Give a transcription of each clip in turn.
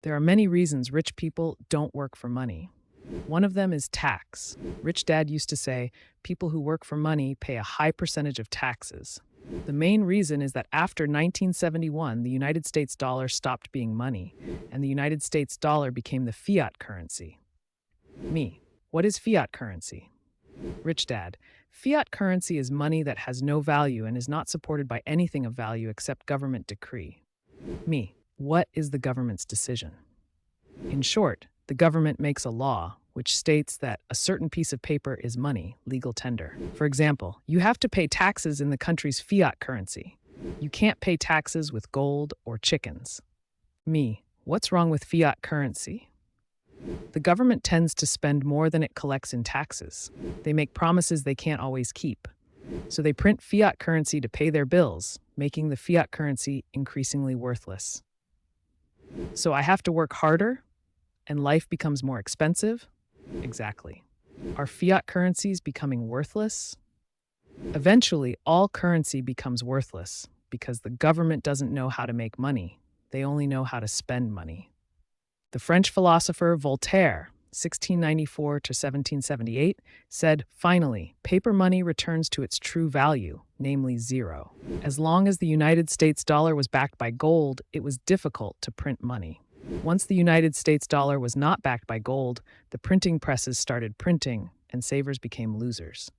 There are many reasons rich people don't work for money. One of them is tax. Rich Dad used to say, people who work for money pay a high percentage of taxes. The main reason is that after 1971, the United States dollar stopped being money, and the United States dollar became the fiat currency. Me, what is fiat currency? Rich Dad, fiat currency is money that has no value and is not supported by anything of value except government decree. Me, what is the government's decision? In short, the government makes a law which states that a certain piece of paper is money, legal tender. For example, you have to pay taxes in the country's fiat currency. You can't pay taxes with gold or chickens. Me, what's wrong with fiat currency? The government tends to spend more than it collects in taxes. They make promises they can't always keep. So they print fiat currency to pay their bills, making the fiat currency increasingly worthless. So I have to work harder, and life becomes more expensive? Exactly. Are fiat currencies becoming worthless? Eventually, all currency becomes worthless because the government doesn't know how to make money. They only know how to spend money. The French philosopher Voltaire, 1694 to 1778, said, finally, paper money returns to its true value, namely zero. As long as the United States dollar was backed by gold, it was difficult to print money. Once the United States dollar was not backed by gold, the printing presses started printing, and savers became losers.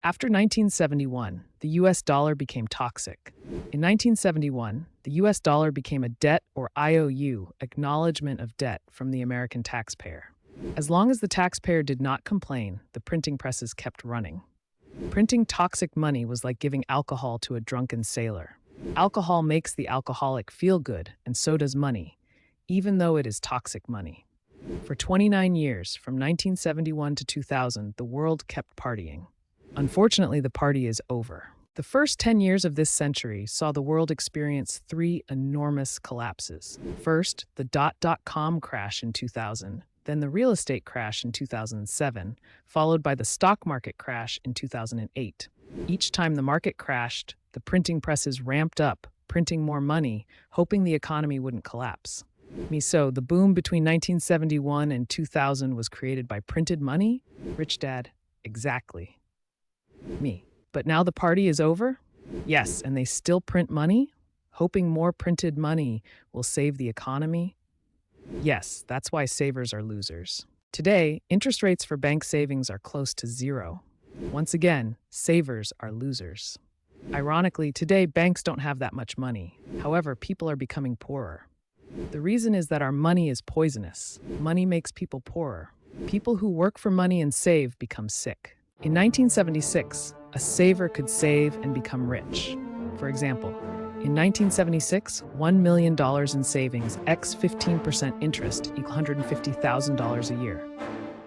After 1971, the US dollar became toxic. In 1971, the US dollar became a debt or IOU, acknowledgement of debt from the American taxpayer. As long as the taxpayer did not complain, the printing presses kept running. Printing toxic money was like giving alcohol to a drunken sailor. Alcohol makes the alcoholic feel good, and so does money, even though it is toxic money. For 29 years, from 1971 to 2000, the world kept partying. Unfortunately, the party is over. The first 10 years of this century saw the world experience three enormous collapses. First, the dot-com crash in 2000, then the real estate crash in 2007, followed by the stock market crash in 2008. Each time the market crashed, the printing presses ramped up, printing more money, hoping the economy wouldn't collapse. So, the boom between 1971 and 2000 was created by printed money? Rich Dad, exactly. Me. But now the party is over? Yes, and they still print money? Hoping more printed money will save the economy? Yes, that's why savers are losers. Today, interest rates for bank savings are close to zero. Once again, savers are losers. Ironically, today banks don't have that much money. However, people are becoming poorer. The reason is that our money is poisonous. Money makes people poorer. People who work for money and save become sick. In 1976, a saver could save and become rich. For example, in 1976, $1 million in savings x 15% interest equal $150,000 a year.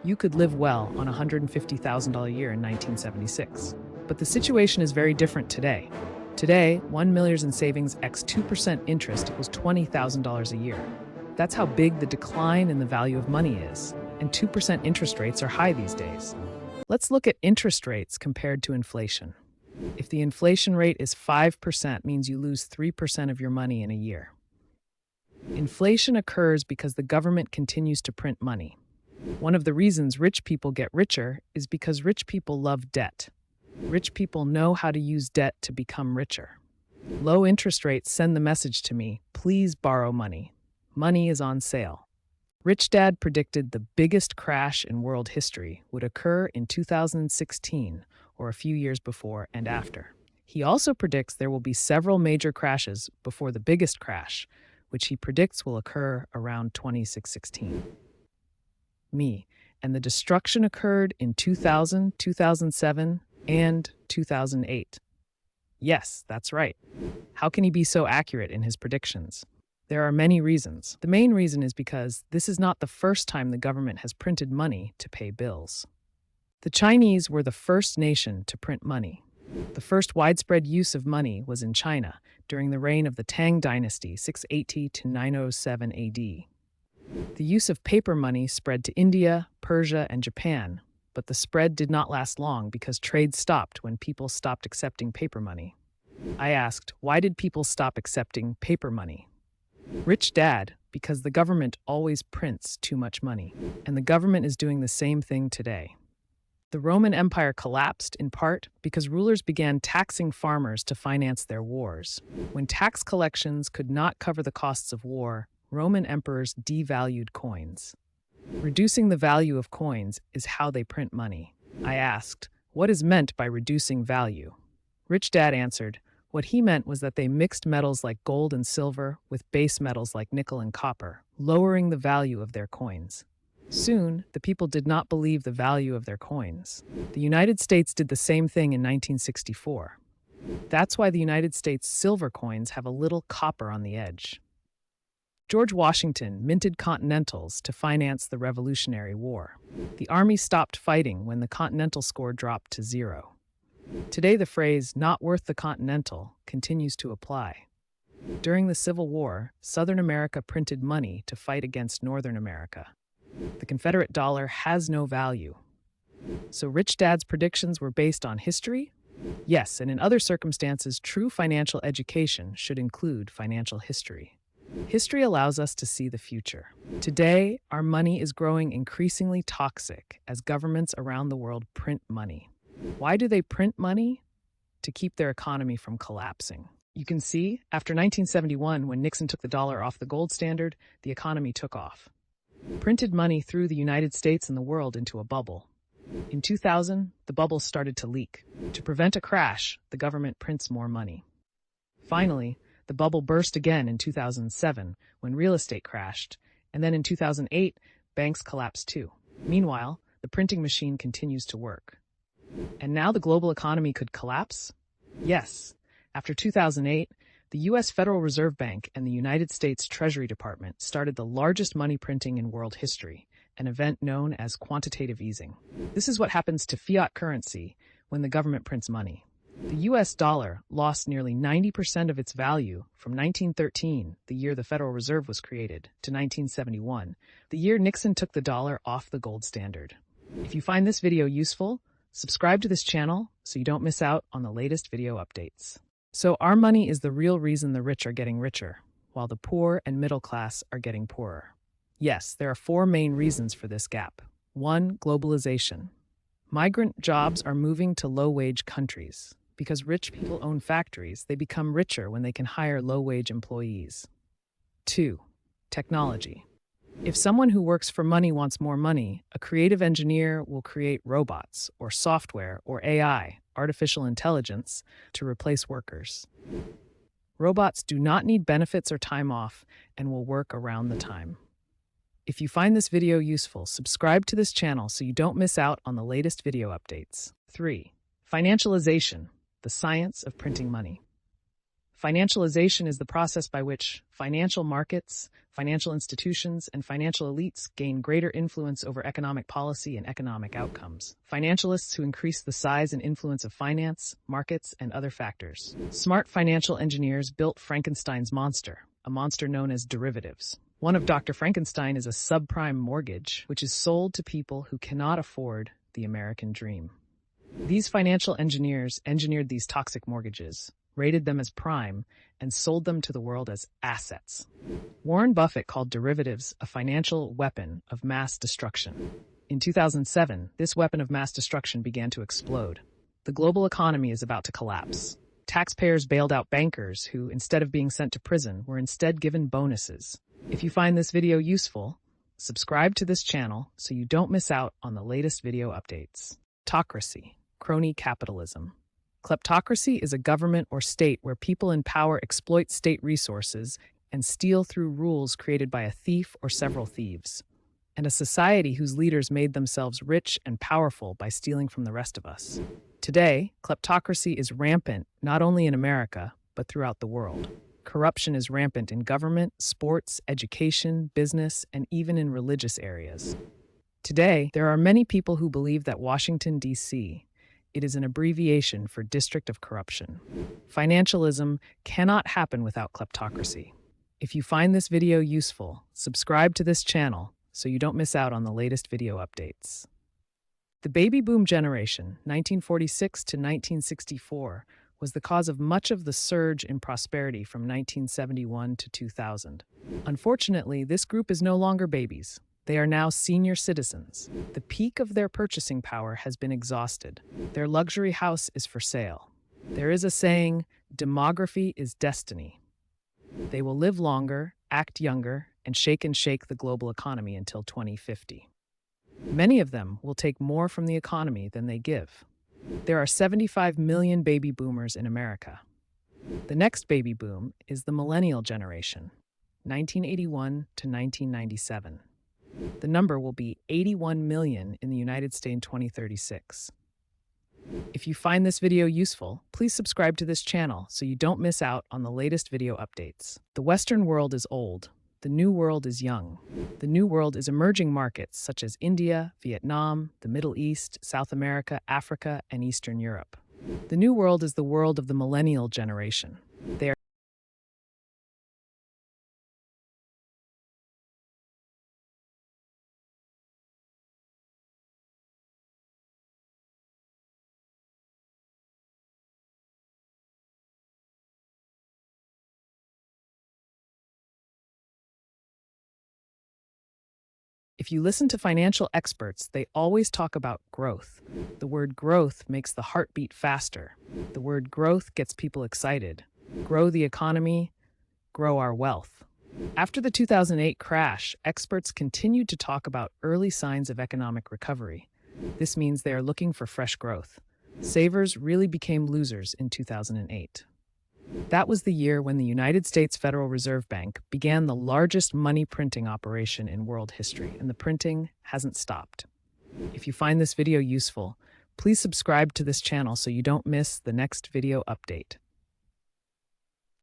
You could live well on $150,000 a year in 1976. But the situation is very different today. Today, $1 million in savings x 2% interest equals $20,000 a year. That's how big the decline in the value of money is, and 2% interest rates are high these days. Let's look at interest rates compared to inflation. If the inflation rate is 5%, means you lose 3% of your money in a year. Inflation occurs because the government continues to print money. One of the reasons rich people get richer is because rich people love debt. Rich people know how to use debt to become richer. Low interest rates send the message to me, please borrow money. Money is on sale. Rich Dad predicted the biggest crash in world history would occur in 2016, or a few years before and after. He also predicts there will be several major crashes before the biggest crash, which he predicts will occur around 2016. Me, and the destruction occurred in 2000, 2007, and 2008. Yes, that's right. How can he be so accurate in his predictions? There are many reasons. The main reason is because this is not the first time the government has printed money to pay bills. The Chinese were the first nation to print money. The first widespread use of money was in China during the reign of the Tang Dynasty, 680 to 907 AD. The use of paper money spread to India, Persia, and Japan, but the spread did not last long because trade stopped when people stopped accepting paper money. I asked, why did people stop accepting paper money? Rich Dad, Because the government always prints too much money, and the government is doing the same thing today. The Roman Empire collapsed in part because rulers began taxing farmers to finance their wars. When tax collections could not cover the costs of war, Roman emperors devalued coins. Reducing the value of coins is how they print money. I asked, what is meant by reducing value? Rich Dad answered, what he meant was that they mixed metals like gold and silver with base metals like nickel and copper, lowering the value of their coins. Soon, the people did not believe the value of their coins. The United States did the same thing in 1964. That's why the United States silver coins have a little copper on the edge. George Washington minted Continentals to finance the Revolutionary War. The Army stopped fighting when the Continental score dropped to 0. Today, the phrase, "not worth the Continental," continues to apply. During the Civil War, Southern America printed money to fight against Northern America. The Confederate dollar has no value. So Rich Dad's predictions were based on history? Yes, and in other circumstances, true financial education should include financial history. History allows us to see the future. Today, our money is growing increasingly toxic as governments around the world print money. Why do they print money? To keep their economy from collapsing. You can see, after 1971, when Nixon took the dollar off the gold standard, the economy took off. Printed money threw the United States and the world into a bubble. In 2000, the bubble started to leak. To prevent a crash, the government prints more money. Finally, the bubble burst again in 2007 when real estate crashed, and then in 2008, banks collapsed too. Meanwhile, the printing machine continues to work. And now the global economy could collapse? Yes. After 2008, the U.S. Federal Reserve Bank and the United States Treasury Department started the largest money printing in world history, an event known as quantitative easing. This is what happens to fiat currency when the government prints money. The U.S. dollar lost nearly 90% of its value from 1913, the year the Federal Reserve was created, to 1971, the year Nixon took the dollar off the gold standard. If you find this video useful, subscribe to this channel so you don't miss out on the latest video updates. So our money is the real reason the rich are getting richer, while the poor and middle class are getting poorer. Yes, there are 4 main reasons for this gap. 1. Globalization. Migrant jobs are moving to low-wage countries. Because rich people own factories, they become richer when they can hire low-wage employees. 2. Technology. If someone who works for money wants more money, a creative engineer will create robots or software or AI, artificial intelligence, to replace workers. Robots do not need benefits or time off and will work around the time. If you find this video useful, subscribe to this channel so you don't miss out on the latest video updates. 3. Financialization, the science of printing money. Financialization is the process by which financial markets, financial institutions, and financial elites gain greater influence over economic policy and economic outcomes. Financialists who increase the size and influence of finance, markets, and other factors. Smart financial engineers built Frankenstein's monster, a monster known as derivatives. One of Dr. Frankenstein is a subprime mortgage, which is sold to people who cannot afford the American dream. These financial engineers engineered these toxic mortgages, rated them as prime, and sold them to the world as assets. Warren Buffett called derivatives a financial weapon of mass destruction. In 2007, this weapon of mass destruction began to explode. The global economy is about to collapse. Taxpayers bailed out bankers who, instead of being sent to prison, were instead given bonuses. If you find this video useful, subscribe to this channel so you don't miss out on the latest video updates. Kleptocracy, crony capitalism. Kleptocracy is a government or state where people in power exploit state resources and steal through rules created by a thief or several thieves, and a society whose leaders made themselves rich and powerful by stealing from the rest of us. Today, kleptocracy is rampant not only in America, but throughout the world. Corruption is rampant in government, sports, education, business, and even in religious areas. Today, there are many people who believe that Washington, D.C., it is an abbreviation for District of Corruption. Financialism cannot happen without kleptocracy. If you find this video useful, subscribe to this channel so you don't miss out on the latest video updates. The baby boom generation, 1946 to 1964, was the cause of much of the surge in prosperity from 1971 to 2000. Unfortunately, this group is no longer babies. They are now senior citizens. The peak of their purchasing power has been exhausted. Their luxury house is for sale. There is a saying, demography is destiny. They will live longer, act younger, and shake the global economy until 2050. Many of them will take more from the economy than they give. There are 75 million baby boomers in America. The next baby boom is the millennial generation, 1981 to 1997. The number will be 81 million in the United States in 2036. If you find this video useful, please subscribe to this channel so you don't miss out on the latest video updates. The Western world is old. The New World is young. The New World is emerging markets such as India, Vietnam, the Middle East, South America, Africa, and Eastern Europe. The New World is the world of the millennial generation. They are If you listen to financial experts, they always talk about growth. The word growth makes the heart beat faster. The word growth gets people excited. Grow the economy, grow our wealth. After the 2008 crash, experts continued to talk about early signs of economic recovery. This means they are looking for fresh growth. Savers really became losers in 2008. That was the year when the United States Federal Reserve Bank began the largest money printing operation in world history, and the printing hasn't stopped. If you find this video useful, please subscribe to this channel so you don't miss the next video update.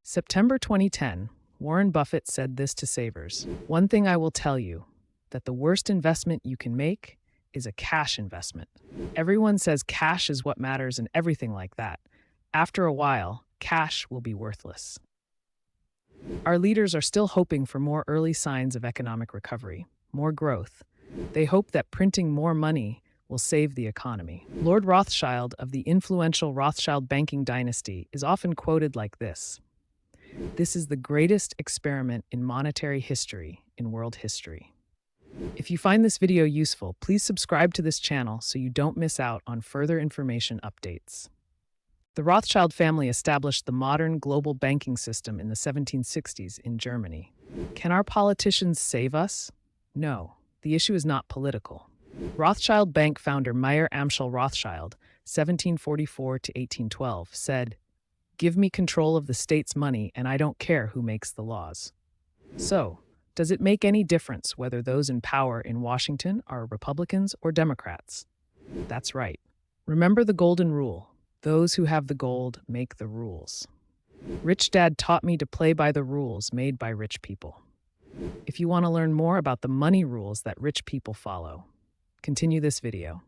September 2010, Warren Buffett said this to savers: "One thing I will tell you, that the worst investment you can make is a cash investment. Everyone says cash is what matters and everything like that. After a while, cash will be worthless." Our leaders are still hoping for more early signs of economic recovery, more growth. They hope that printing more money will save the economy. Lord Rothschild of the influential Rothschild banking dynasty is often quoted like this: "This is the greatest experiment in monetary history in world history." If you find this video useful, please subscribe to this channel so you don't miss out on further information updates. The Rothschild family established the modern global banking system in the 1760s in Germany. Can our politicians save us? No, the issue is not political. Rothschild Bank founder Mayer Amschel Rothschild, 1744 to 1812, said, "Give me control of the state's money and I don't care who makes the laws." So, does it make any difference whether those in power in Washington are Republicans or Democrats? That's right. Remember the golden rule. Those who have the gold make the rules. Rich Dad taught me to play by the rules made by rich people. If you want to learn more about the money rules that rich people follow, continue this video.